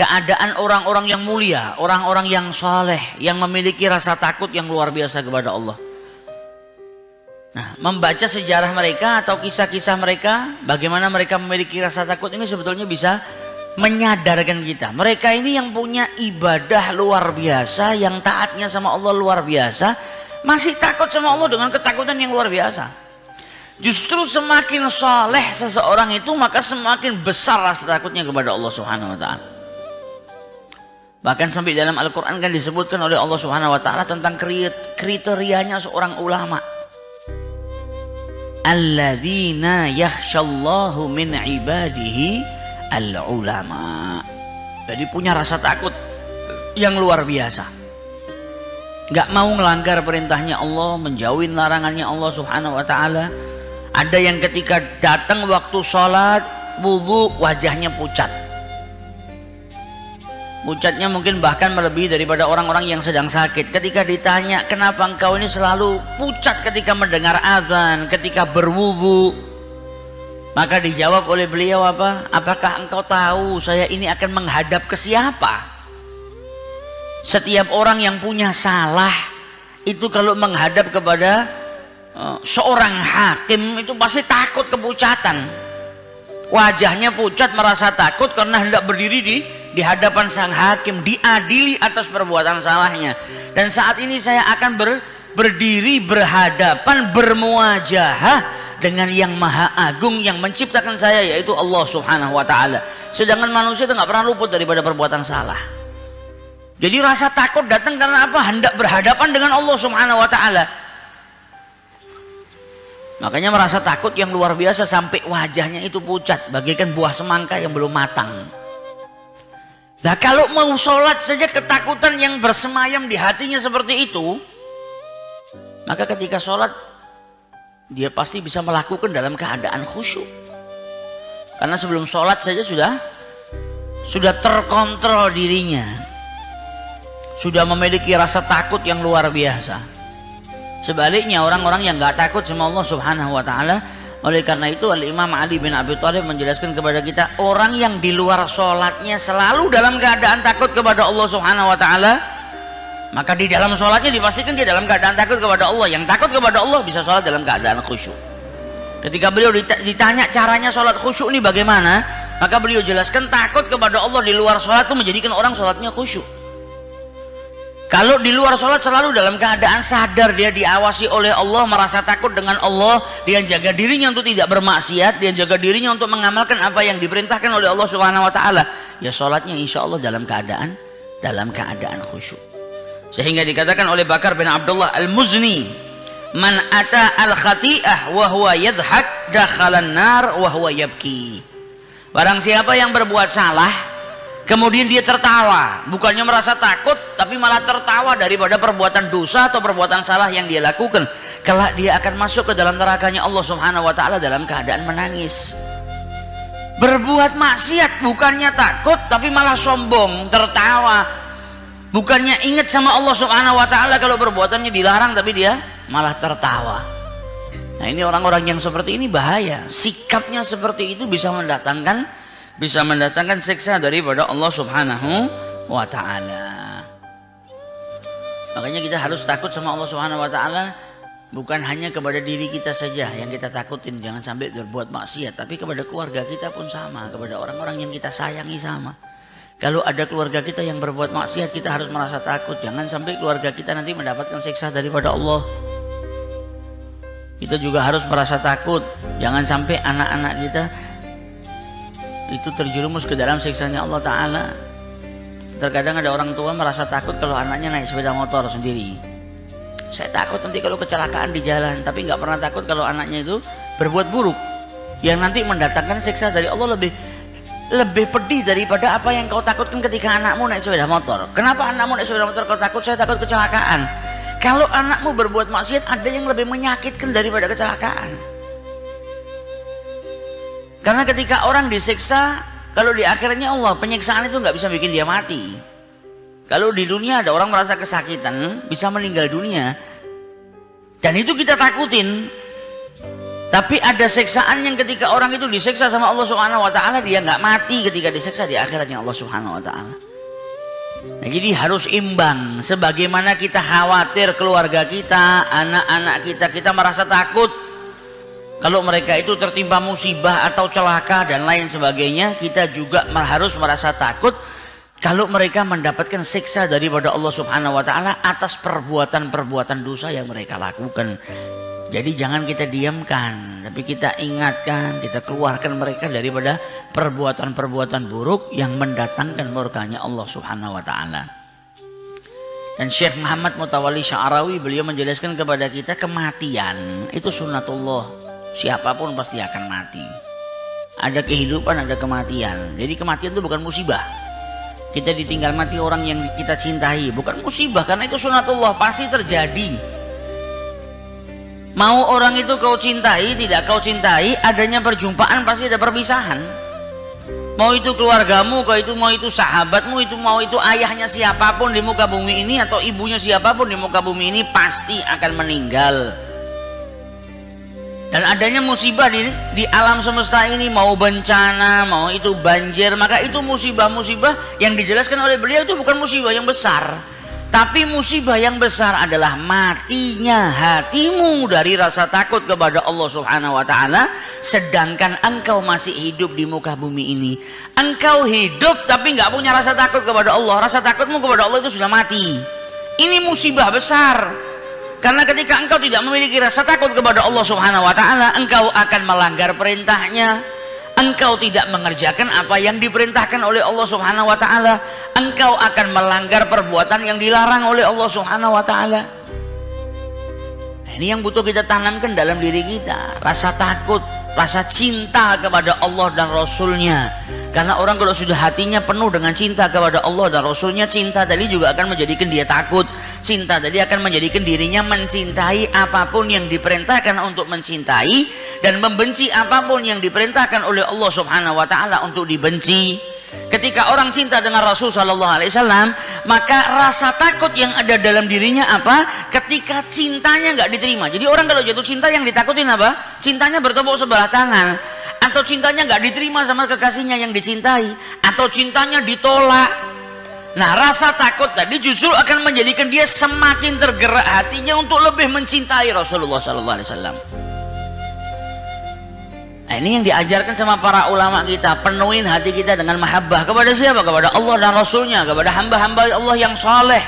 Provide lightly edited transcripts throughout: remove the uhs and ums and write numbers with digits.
keadaan orang-orang yang mulia, orang-orang yang saleh, yang memiliki rasa takut yang luar biasa kepada Allah. Nah, membaca sejarah mereka atau kisah-kisah mereka, bagaimana mereka memiliki rasa takut ini sebetulnya bisa menyadarkan kita. Mereka ini yang punya ibadah luar biasa, yang taatnya sama Allah luar biasa, masih takut sama Allah dengan ketakutan yang luar biasa. Justru semakin saleh seseorang itu, maka semakin besar rasa takutnya kepada Allah Subhanahu wa taala. Bahkan sampai dalam Al-Qur'an kan disebutkan oleh Allah Subhanahu wa taala tentang kriterianya seorang ulama. Alladzina yakhshallahu min ibadihi al-ulama. Jadi punya rasa takut yang luar biasa. Gak mau melanggar perintahnya Allah, menjauhin larangannya Allah Subhanahu wa taala. Ada yang ketika datang waktu sholat wudu wajahnya pucat. Pucatnya mungkin bahkan melebihi daripada orang-orang yang sedang sakit. Ketika ditanya, kenapa engkau ini selalu pucat ketika mendengar azan, ketika berwudu? Maka dijawab oleh beliau apa? Apakah engkau tahu saya ini akan menghadap ke siapa? Setiap orang yang punya salah itu kalau menghadap kepada seorang hakim itu pasti takut kepucatan. Wajahnya pucat, merasa takut karena hendak berdiri di hadapan sang hakim, diadili atas perbuatan salahnya. Dan saat ini saya akan berdiri berhadapan, bermuajahah dengan yang maha agung yang menciptakan saya, yaitu Allah Subhanahu wa ta'ala. Sedangkan manusia itu nggak pernah luput daripada perbuatan salah. Jadi rasa takut datang karena apa? Hendak berhadapan dengan Allah Subhanahu wa ta'ala. Makanya merasa takut yang luar biasa sampai wajahnya itu pucat bagaikan buah semangka yang belum matang. Nah, kalau mau sholat saja ketakutan yang bersemayam di hatinya seperti itu, maka ketika sholat dia pasti bisa melakukan dalam keadaan khusyuk. Karena sebelum sholat saja sudah terkontrol dirinya, sudah memiliki rasa takut yang luar biasa. Sebaliknya orang-orang yang nggak takut sama Allah Subhanahu wa ta'ala, oleh karena itu Al-Imam Ali bin Abi Thalib menjelaskan kepada kita, orang yang di luar sholatnya selalu dalam keadaan takut kepada Allah Subhanahu wa ta'ala, maka di dalam sholatnya dipastikan dia dalam keadaan takut kepada Allah. Yang takut kepada Allah bisa sholat dalam keadaan khusyuk. Ketika beliau ditanya caranya sholat khusyuk ini bagaimana, maka beliau jelaskan takut kepada Allah di luar sholat itu menjadikan orang sholatnya khusyuk. Kalau di luar sholat selalu dalam keadaan sadar dia diawasi oleh Allah, merasa takut dengan Allah, dia jaga dirinya untuk tidak bermaksiat, dia jaga dirinya untuk mengamalkan apa yang diperintahkan oleh Allah Subhanahu wa ta'ala, ya sholatnya insya Allah dalam keadaan khusyuk. Sehingga dikatakan oleh Bakar bin Abdullah Al-Muzni, man ata al-khati'ah wa huwa yadhak dakhalan nar wa huwa yabki. Barang siapa yang berbuat salah kemudian dia tertawa, bukannya merasa takut tapi malah tertawa daripada perbuatan dosa atau perbuatan salah yang dia lakukan, kelak dia akan masuk ke dalam nerakanya Allah Subhanahu wa ta'ala dalam keadaan menangis. Berbuat maksiat bukannya takut tapi malah sombong, tertawa, bukannya ingat sama Allah Subhanahu wa ta'ala kalau perbuatannya dilarang tapi dia malah tertawa. Nah, ini orang-orang yang seperti ini bahaya. Sikapnya seperti itu bisa mendatangkan siksa daripada Allah Subhanahu wa ta'ala. Makanya kita harus takut sama Allah Subhanahu wa ta'ala, bukan hanya kepada diri kita saja yang kita takutin, jangan sampai berbuat maksiat, tapi kepada keluarga kita pun sama, kepada orang-orang yang kita sayangi sama. Kalau ada keluarga kita yang berbuat maksiat, kita harus merasa takut, jangan sampai keluarga kita nanti mendapatkan siksa daripada Allah. Kita juga harus merasa takut, jangan sampai anak-anak kita itu terjerumus ke dalam siksanya Allah Ta'ala. Terkadang ada orang tua merasa takut kalau anaknya naik sepeda motor sendiri. Saya takut nanti kalau kecelakaan di jalan, tapi nggak pernah takut kalau anaknya itu berbuat buruk yang nanti mendatangkan siksa dari Allah lebih pedih daripada apa yang kau takutkan ketika anakmu naik sepeda motor. Kenapa anakmu naik sepeda motor kau takut? Saya takut kecelakaan. Kalau anakmu berbuat maksiat, ada yang lebih menyakitkan daripada kecelakaan. Karena ketika orang disiksa, kalau di akhirnya Allah, penyiksaan itu nggak bisa bikin dia mati. Kalau di dunia ada orang merasa kesakitan, bisa meninggal dunia, dan itu kita takutin. Tapi ada siksaan yang ketika orang itu disiksa sama Allah Subhanahu wa taala, dia nggak mati ketika disiksa di akhiratnya Allah Subhanahu wa taala. Nah, jadi harus imbang. Sebagaimana kita khawatir keluarga kita, anak-anak kita merasa takut kalau mereka itu tertimpa musibah atau celaka dan lain sebagainya, kita juga harus merasa takut kalau mereka mendapatkan siksa daripada Allah Subhanahu wa taala atas perbuatan-perbuatan dosa yang mereka lakukan. Jadi jangan kita diamkan, tapi kita ingatkan, kita keluarkan mereka daripada perbuatan-perbuatan buruk yang mendatangkan murkanya Allah Subhanahu wa taala. Dan Syekh Muhammad Mutawalli Sya'rawi beliau menjelaskan kepada kita, kematian itu sunnatullah. Siapapun pasti akan mati. Ada kehidupan, ada kematian. Jadi kematian itu bukan musibah. Kita ditinggal mati orang yang kita cintai, bukan musibah, karena itu sunnatullah, pasti terjadi. Mau orang itu kau cintai, tidak kau cintai, adanya perjumpaan pasti ada perpisahan. Mau itu keluargamu, mau itu sahabatmu, mau itu ayahnya siapapun di muka bumi ini, atau ibunya siapapun di muka bumi ini, pasti akan meninggal. Dan adanya musibah di alam semesta ini, mau bencana, mau itu banjir, maka itu musibah-musibah yang dijelaskan oleh beliau itu bukan musibah yang besar. Tapi musibah yang besar adalah matinya hatimu dari rasa takut kepada Allah Subhanahu wa taala, sedangkan engkau masih hidup di muka bumi ini. Engkau hidup tapi nggak punya rasa takut kepada Allah. Rasa takutmu kepada Allah itu sudah mati. Ini musibah besar. Karena ketika engkau tidak memiliki rasa takut kepada Allah Subhanahu wa taala, engkau akan melanggar perintahnya. Engkau tidak mengerjakan apa yang diperintahkan oleh Allah Subhanahu wa taala, engkau akan melanggar perbuatan yang dilarang oleh Allah Subhanahu wa taala. Ini yang butuh kita tanamkan dalam diri kita, rasa takut, rasa cinta kepada Allah dan Rasulnya. Karena orang kalau sudah hatinya penuh dengan cinta kepada Allah dan Rasulnya, cinta tadi juga akan menjadikan dia takut. Cinta tadi akan menjadikan dirinya mencintai apapun yang diperintahkan untuk mencintai, dan membenci apapun yang diperintahkan oleh Allah Subhanahu wa taala untuk dibenci. Ketika orang cinta dengan Rasul Sallallahu Alaihi Wasallam, maka rasa takut yang ada dalam dirinya apa? Ketika cintanya nggak diterima. Jadi orang kalau jatuh cinta yang ditakutin apa? Cintanya bertepuk sebelah tangan, atau cintanya nggak diterima sama kekasihnya yang dicintai, atau cintanya ditolak. Nah, rasa takut tadi justru akan menjadikan dia semakin tergerak hatinya untuk lebih mencintai Rasulullah Sallallahu Alaihi Wasallam. Nah, ini yang diajarkan sama para ulama kita, penuhin hati kita dengan mahabbah kepada siapa? Kepada Allah dan Rasulnya, kepada hamba-hamba Allah yang soleh.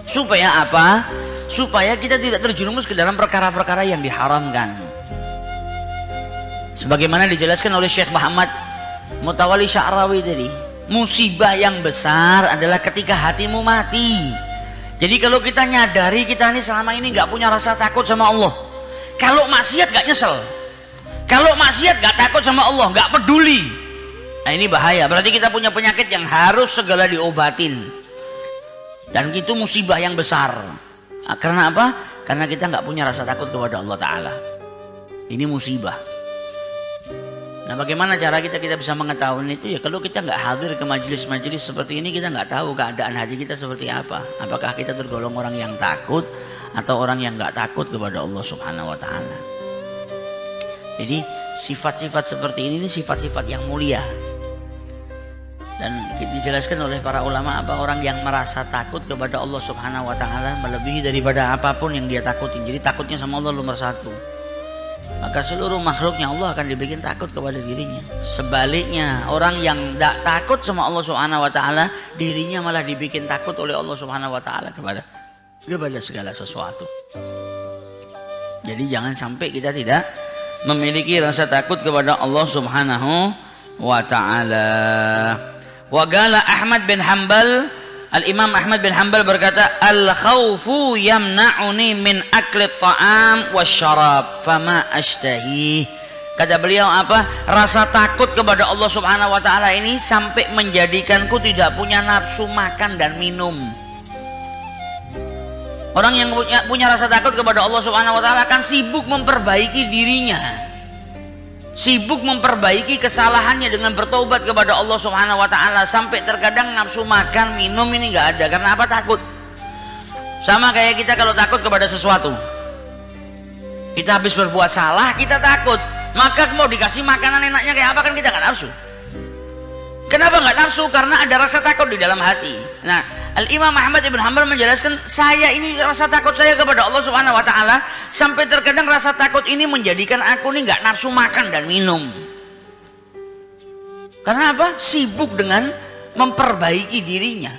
Supaya apa? Supaya kita tidak terjerumus ke dalam perkara-perkara yang diharamkan. Sebagaimana dijelaskan oleh Syekh Muhammad Mutawalli Sya'rawi tadi, musibah yang besar adalah ketika hatimu mati. Jadi kalau kita nyadari kita ini selama ini nggak punya rasa takut sama Allah, kalau maksiat nggak nyesel, kalau maksiat gak takut sama Allah, gak peduli, nah ini bahaya. Berarti kita punya penyakit yang harus segala diobatin. Dan itu musibah yang besar. Nah, karena apa? Karena kita gak punya rasa takut kepada Allah Ta'ala. Ini musibah. Nah, bagaimana cara kita bisa mengetahui itu? Ya kalau kita gak hadir ke majelis-majelis seperti ini, kita gak tahu keadaan hati kita seperti apa. Apakah kita tergolong orang yang takut atau orang yang gak takut kepada Allah Subhanahu wa Ta'ala. Jadi sifat-sifat seperti ini sifat-sifat yang mulia. Dan dijelaskan oleh para ulama apa orang yang merasa takut kepada Allah Subhanahu wa taala melebihi daripada apapun yang dia takutin. Jadi takutnya sama Allah nomor satu. Maka seluruh makhluknya Allah akan dibikin takut kepada dirinya. Sebaliknya, orang yang tidak takut sama Allah Subhanahu wa taala, dirinya malah dibikin takut oleh Allah Subhanahu wa taala kepada segala sesuatu. Jadi jangan sampai kita tidak memiliki rasa takut kepada Allah Subhanahu wa taala. Wa qala Ahmad bin Hanbal, Al-Imam Ahmad bin Hanbal berkata, al-khawfu yamna'uni min akli ta'am wasyarab fama ashtahi. Kata beliau apa? Rasa takut kepada Allah Subhanahu wa taala ini sampai menjadikanku tidak punya nafsu makan dan minum. Orang yang punya rasa takut kepada Allah Subhanahu wa taala akan sibuk memperbaiki dirinya. Sibuk memperbaiki kesalahannya dengan bertobat kepada Allah Subhanahu wa taala, sampai terkadang nafsu makan, minum ini enggak ada. Karena apa? Takut. Sama kayak kita kalau takut kepada sesuatu. Kita habis berbuat salah, kita takut. Maka mau dikasih makanan enaknya kayak apa kan kita nggak nafsu. Kenapa nggak nafsu? Karena ada rasa takut di dalam hati. Nah, Al-Imam Ahmad ibn Hanbal menjelaskan, saya ini rasa takut saya kepada Allah Subhanahu wa Ta'ala, sampai terkadang rasa takut ini menjadikan aku nih nggak nafsu makan dan minum. Karena apa? Sibuk dengan memperbaiki dirinya.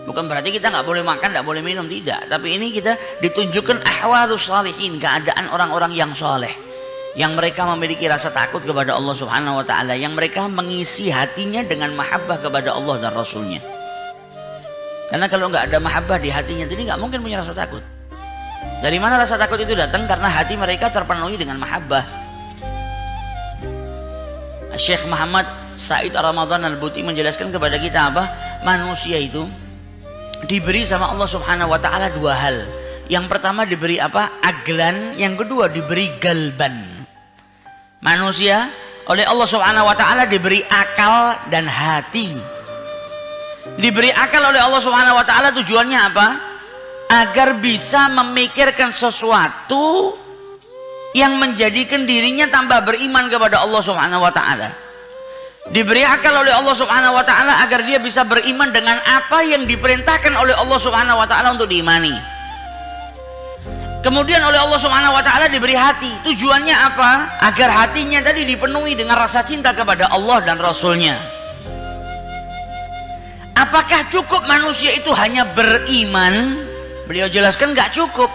Bukan berarti kita nggak boleh makan, nggak boleh minum, tidak. Tapi ini kita ditunjukkan ahwalus shalihin, keadaan orang-orang yang soleh, yang mereka memiliki rasa takut kepada Allah Subhanahu wa Ta'ala, yang mereka mengisi hatinya dengan mahabbah kepada Allah dan Rasulnya. Karena kalau nggak ada mahabbah di hatinya, jadi nggak mungkin punya rasa takut. Dari mana rasa takut itu datang? Karena hati mereka terpenuhi dengan mahabbah. Syekh Muhammad Said Ramadan Al-Buti menjelaskan kepada kita apa? Manusia itu diberi sama Allah Subhanahu wa Ta'ala dua hal. Yang pertama diberi apa? Aglan. Yang kedua diberi galban. Manusia oleh Allah Subhanahu wa Ta'ala diberi akal dan hati. Diberi akal oleh Allah Subhanahu wa Ta'ala tujuannya apa? Agar bisa memikirkan sesuatu yang menjadikan dirinya tambah beriman kepada Allah Subhanahu wa Ta'ala. Diberi akal oleh Allah Subhanahu wa Ta'ala agar dia bisa beriman dengan apa yang diperintahkan oleh Allah Subhanahu wa Ta'ala untuk diimani. Kemudian oleh Allah Subhanahu wa Ta'ala diberi hati. Tujuannya apa? Agar hatinya tadi dipenuhi dengan rasa cinta kepada Allah dan Rasulnya. Apakah cukup manusia itu hanya beriman? Beliau jelaskan nggak cukup.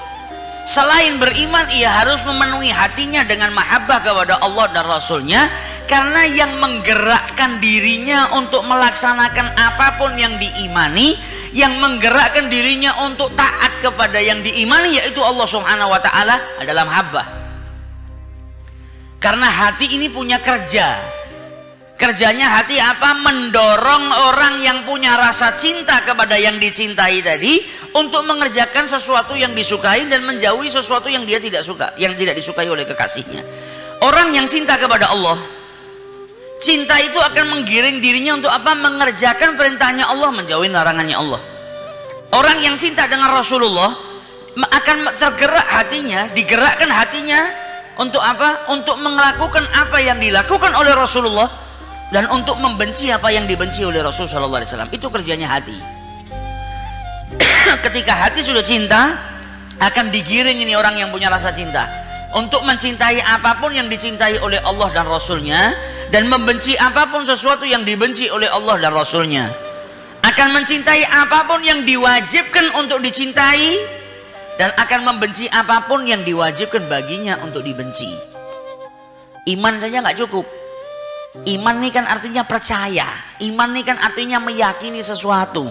Selain beriman, ia harus memenuhi hatinya dengan mahabbah kepada Allah dan Rasulnya. Karena yang menggerakkan dirinya untuk melaksanakan apapun yang diimani, yang menggerakkan dirinya untuk taat kepada yang diimani, yaitu Allah Subhanahu wa Ta'ala, adalah mahabbah. Karena hati ini punya kerja. Kerjanya hati apa? Mendorong orang yang punya rasa cinta kepada yang dicintai tadi untuk mengerjakan sesuatu yang disukai dan menjauhi sesuatu yang dia tidak suka, yang tidak disukai oleh kekasihnya. Orang yang cinta kepada Allah, cinta itu akan menggiring dirinya untuk apa? Mengerjakan perintahnya Allah, menjauhi larangannya Allah. Orang yang cinta dengan Rasulullah akan tergerak hatinya, digerakkan hatinya untuk apa? Untuk melakukan apa yang dilakukan oleh Rasulullah dan untuk membenci apa yang dibenci oleh Rasul Sallallahu Alaihi Wasallam. Itu kerjanya hati. Ketika hati sudah cinta, akan digiring ini orang yang punya rasa cinta untuk mencintai apapun yang dicintai oleh Allah dan Rasulnya, dan membenci apapun sesuatu yang dibenci oleh Allah dan Rasulnya. Akan mencintai apapun yang diwajibkan untuk dicintai, dan akan membenci apapun yang diwajibkan baginya untuk dibenci. Iman saja nggak cukup. Iman ini kan artinya percaya. Iman ini kan artinya meyakini sesuatu.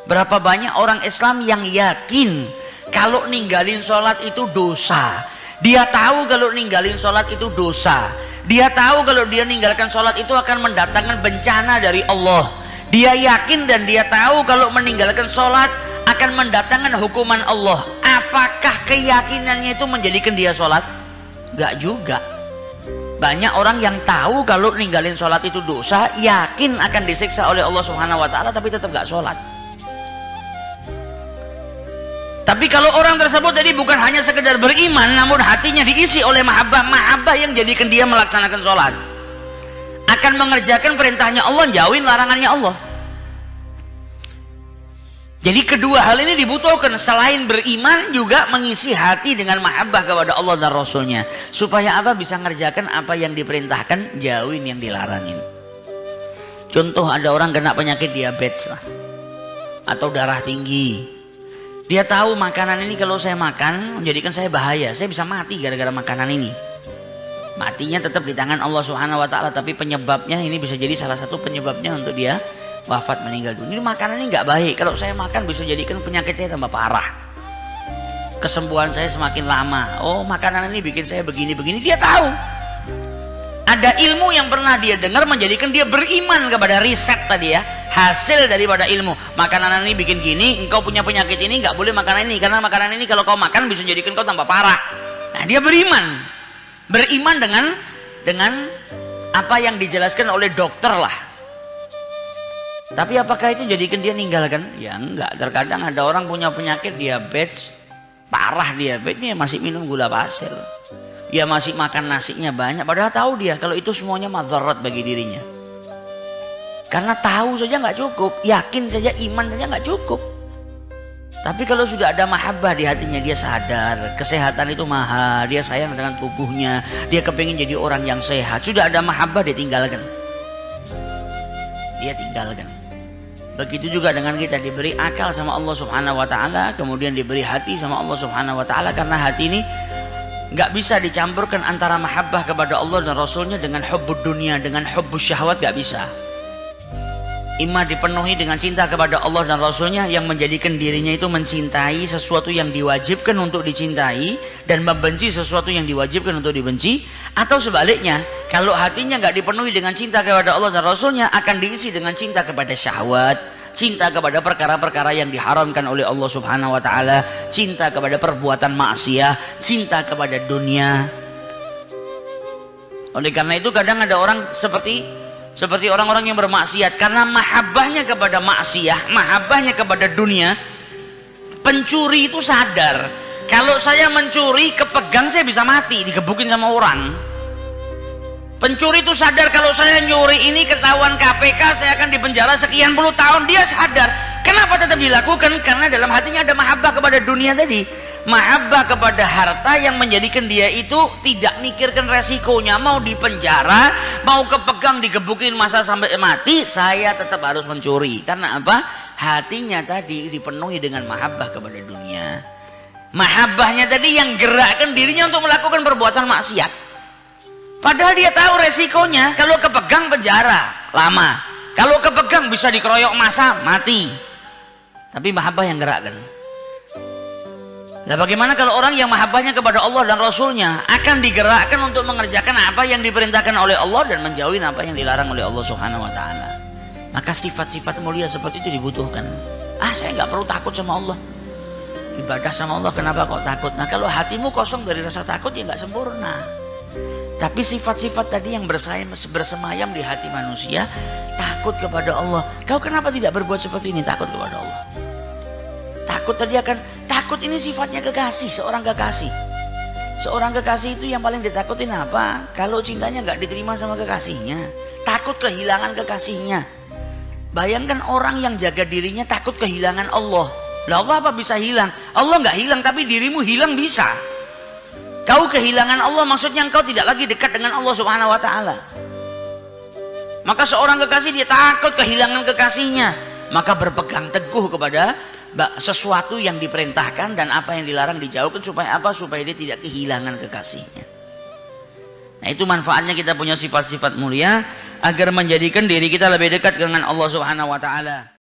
Berapa banyak orang Islam yang yakin kalau ninggalin sholat itu dosa. Dia tahu kalau ninggalin sholat itu dosa. Dia tahu kalau dia ninggalkan sholat itu akan mendatangkan bencana dari Allah. Dia yakin dan dia tahu kalau meninggalkan sholat akan mendatangkan hukuman Allah. Apakah keyakinannya itu menjadikan dia sholat? Enggak juga. Banyak orang yang tahu kalau ninggalin sholat itu dosa, yakin akan disiksa oleh Allah Subhanahu wa Ta'ala, tapi tetap gak sholat. Tapi kalau orang tersebut tadi bukan hanya sekedar beriman, namun hatinya diisi oleh mahabbah yang jadikan dia melaksanakan sholat, akan mengerjakan perintahnya Allah, jauhin larangannya Allah. Jadi kedua hal ini dibutuhkan. Selain beriman, juga mengisi hati dengan mahabbah kepada Allah dan Rasulnya, supaya apa? Bisa ngerjakan apa yang diperintahkan, jauhin yang dilarangin. Contoh, ada orang kena penyakit diabetes lah, atau darah tinggi. Dia tahu makanan ini kalau saya makan menjadikan saya bahaya, saya bisa mati gara-gara makanan ini. Matinya tetap di tangan Allah Subhanahu wa Ta'ala, tapi penyebabnya ini bisa jadi salah satu penyebabnya untuk dia wafat, meninggal dunia. Ini makanan ini nggak baik, kalau saya makan bisa jadikan penyakit saya tambah parah, kesembuhan saya semakin lama. Oh, makanan ini bikin saya begini-begini. Dia tahu. Ada ilmu yang pernah dia dengar menjadikan dia beriman kepada riset tadi ya, hasil daripada ilmu. Makanan ini bikin gini, engkau punya penyakit ini, nggak boleh makanan ini, karena makanan ini kalau kau makan bisa jadikan kau tambah parah. Nah, dia beriman dengan apa yang dijelaskan oleh dokter lah. Tapi apakah itu jadikan dia ninggalkan? Ya enggak. Terkadang ada orang punya penyakit diabetes, Parah diabetes, masih minum gula pasir. Dia masih makan nasinya banyak, padahal tahu dia kalau itu semuanya madarat bagi dirinya. Karena tahu saja nggak cukup, yakin saja, iman saja nggak cukup. Tapi kalau sudah ada mahabbah di hatinya, dia sadar kesehatan itu mahal, dia sayang dengan tubuhnya, dia kepingin jadi orang yang sehat. Sudah ada mahabbah, dia tinggalkan. Dia tinggalkan. Begitu juga dengan kita, diberi akal sama Allah Subhanahu wa taala, kemudian diberi hati sama Allah Subhanahu wa taala, karena hati ini nggak bisa dicampurkan antara mahabbah kepada Allah dan Rasulnya dengan hubbud dunia, dengan hubbus syahwat, nggak bisa. Imma dipenuhi dengan cinta kepada Allah dan Rasulnya yang menjadikan dirinya itu mencintai sesuatu yang diwajibkan untuk dicintai dan membenci sesuatu yang diwajibkan untuk dibenci, atau sebaliknya, kalau hatinya nggak dipenuhi dengan cinta kepada Allah dan Rasulnya, akan diisi dengan cinta kepada syahwat, cinta kepada perkara-perkara yang diharamkan oleh Allah Subhanahu wa taala, cinta kepada perbuatan maksiat, cinta kepada dunia. Oleh karena itu kadang ada orang seperti orang-orang yang bermaksiat, karena mahabbahnya kepada maksiat, mahabbahnya kepada dunia. Pencuri itu sadar, kalau saya mencuri kepegang saya bisa mati, digebukin sama orang. Pencuri itu sadar, kalau saya nyuri ini ketahuan KPK saya akan dipenjara sekian puluh tahun. Dia sadar. Kenapa tetap dilakukan? Karena dalam hatinya ada mahabbah kepada dunia tadi, mahabbah kepada harta yang menjadikan dia itu tidak mikirkan resikonya. Mau dipenjara, mau kepegang, digebukin masa sampai mati, saya tetap harus mencuri. Karena apa? Hatinya tadi dipenuhi dengan mahabbah kepada dunia. Mahabbahnya tadi yang gerakkan dirinya untuk melakukan perbuatan maksiat. Padahal dia tahu resikonya, kalau kepegang penjara lama, kalau kepegang bisa dikeroyok massa mati. Tapi mahabbah yang gerakkan. Nah, bagaimana kalau orang yang mahabbahnya kepada Allah dan Rasulnya akan digerakkan untuk mengerjakan apa yang diperintahkan oleh Allah dan menjauhi apa yang dilarang oleh Allah Subhanahu wa taala. Maka sifat-sifat mulia seperti itu dibutuhkan. Saya nggak perlu takut sama Allah. Ibadah sama Allah, kenapa kok takut? Nah, kalau hatimu kosong dari rasa takut, ya nggak sempurna. Tapi sifat-sifat tadi yang bersemayam di hati manusia, takut kepada Allah. Kau kenapa tidak berbuat seperti ini? Takut kepada Allah. Takut tadi akan takut, ini sifatnya kekasih, seorang kekasih. Seorang kekasih itu yang paling ditakutin apa? Kalau cintanya nggak diterima sama kekasihnya, takut kehilangan kekasihnya. Bayangkan orang yang jaga dirinya takut kehilangan Allah. Lah, Allah apa bisa hilang? Allah nggak hilang, tapi dirimu hilang bisa. Kau kehilangan Allah, maksudnya engkau tidak lagi dekat dengan Allah Subhanahu wa taala. Maka seorang kekasih dia takut kehilangan kekasihnya, maka berpegang teguh kepada sesuatu yang diperintahkan dan apa yang dilarang dijauhkan. Supaya apa? Supaya dia tidak kehilangan kekasihnya. Nah, itu manfaatnya kita punya sifat-sifat mulia, agar menjadikan diri kita lebih dekat dengan Allah Subhanahu wa taala.